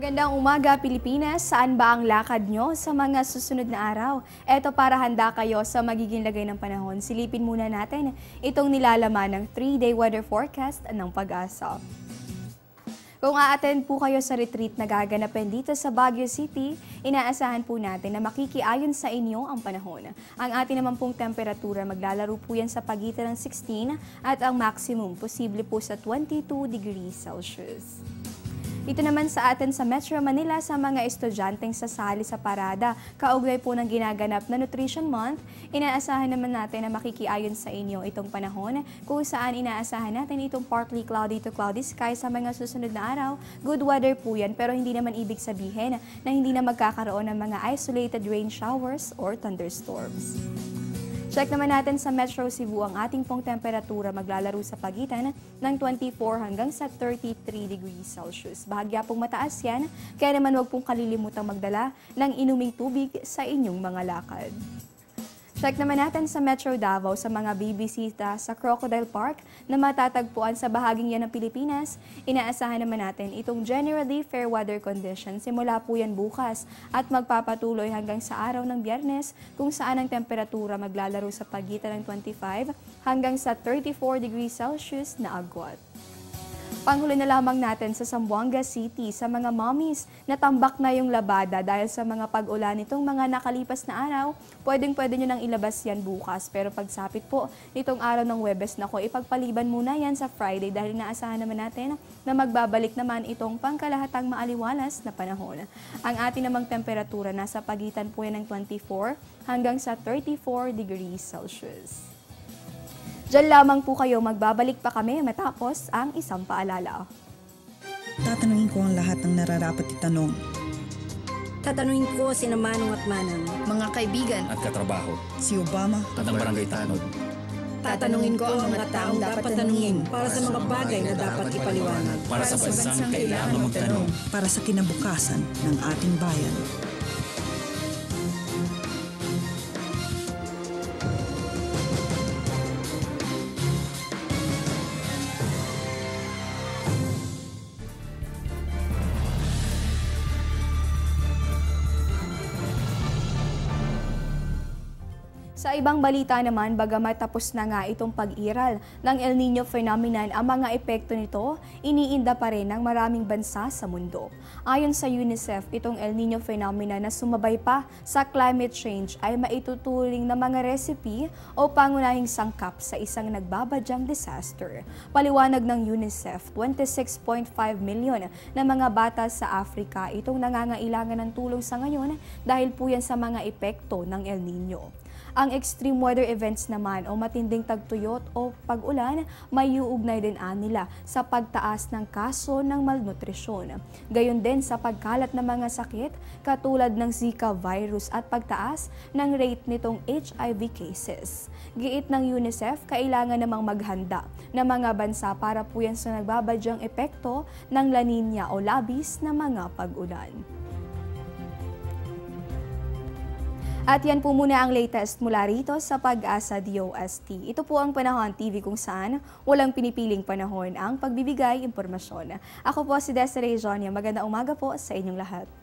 Magandang umaga, Pilipinas. Saan ba ang lakad nyo sa mga susunod na araw? Eto para handa kayo sa magiging lagay ng panahon. Silipin muna natin itong nilalaman ng 3-day weather forecast ng Pag-asa. Kung a-attend po kayo sa retreat na gaganapin dito sa Baguio City, inaasahan po natin na makikiayon sa inyo ang panahon. Ang ating naman pong temperatura maglalaro po yan sa pagitan ng 16 at ang maximum posible po sa 22 degrees Celsius. Dito naman sa atin sa Metro Manila sa mga estudyanteng sasali sa parada, kaugnay po ng ginaganap na Nutrition Month, inaasahan naman natin na makikiayon sa inyo itong panahon kung saan inaasahan natin itong partly cloudy to cloudy sky sa mga susunod na araw. Good weather po yan pero hindi naman ibig sabihin na hindi na magkakaroon ng mga isolated rain showers or thunderstorms. Check naman natin sa Metro Cebu ang ating pong temperatura maglalaro sa pagitan ng 24 hanggang sa 33 degrees Celsius. Bahagya pong mataas yan, kaya naman huwag pong kalilimutang magdala ng inuming tubig sa inyong mga lakad. Check naman natin sa Metro Davao sa mga bibisita sa Crocodile Park na matatagpuan sa bahaging yan ng Pilipinas. Inaasahan naman natin itong generally fair weather conditions. Simula po yan bukas at magpapatuloy hanggang sa araw ng Biyernes kung saan ang temperatura maglalaro sa pagitan ng 25 hanggang sa 34 degrees Celsius na agwat. Panghuli na lamang natin sa Zamboanga City sa mga mommies na tambak na yung labada dahil sa mga pag-ulan nitong mga nakalipas na araw. Pwede nyo nang ilabas yan bukas pero pagsapit po nitong araw ng Huwebes nako ipagpaliban muna yan sa Friday dahil inaasahan naman natin na magbabalik naman itong pangkalahatang maaliwalas na panahon. Ang ating namang temperatura nasa pagitan po yan ng 24 hanggang sa 34 degrees Celsius. Diyan lamang po kayo, magbabalik pa kami matapos ang isang paalala. Tatanungin ko ang lahat ng nararapat itanong. Tatanungin ko sina Manong at Manang, mga kaibigan at katrabaho, Si Obama at ang barangay tanod. tatanungin ko ang mga taong dapat tanungin para sa mga bagay na dapat ipaliwanag. Para sa bansang kailangan magtanong. para sa kinabukasan ng ating bayan. Sa ibang balita naman, bagamat tapos na nga itong pag-iral ng El Niño phenomenon, ang mga epekto nito iniinda pa rin ng maraming bansa sa mundo. Ayon sa UNICEF, itong El Niño phenomenon na sumabay pa sa climate change ay maituturing na mga recipe o pangunahing sangkap sa isang nagbabadyang disaster. Paliwanag ng UNICEF, 26.5 milyon na mga bata sa Africa itong nangangailangan ng tulong sa ngayon dahil po yan sa mga epekto ng El Niño. Ang extreme weather events naman o matinding tagtuyot o pag-ulan may uugnay din nila sa pagtaas ng kaso ng malnutrisyon. Gayon din sa pagkalat ng mga sakit katulad ng Zika virus at pagtaas ng rate nitong HIV cases. Giit ng UNICEF, kailangan namang maghanda ng mga bansa para po yan sa nagbabadyang epekto ng La Nina o labis na mga pag-ulan. At yan po muna ang latest mula rito sa Pag-asa DOST. Ito po ang Panahon TV kung saan walang pinipiling panahon ang pagbibigay impormasyon. Ako po si Desiree Jonia. Magandang umaga po sa inyong lahat.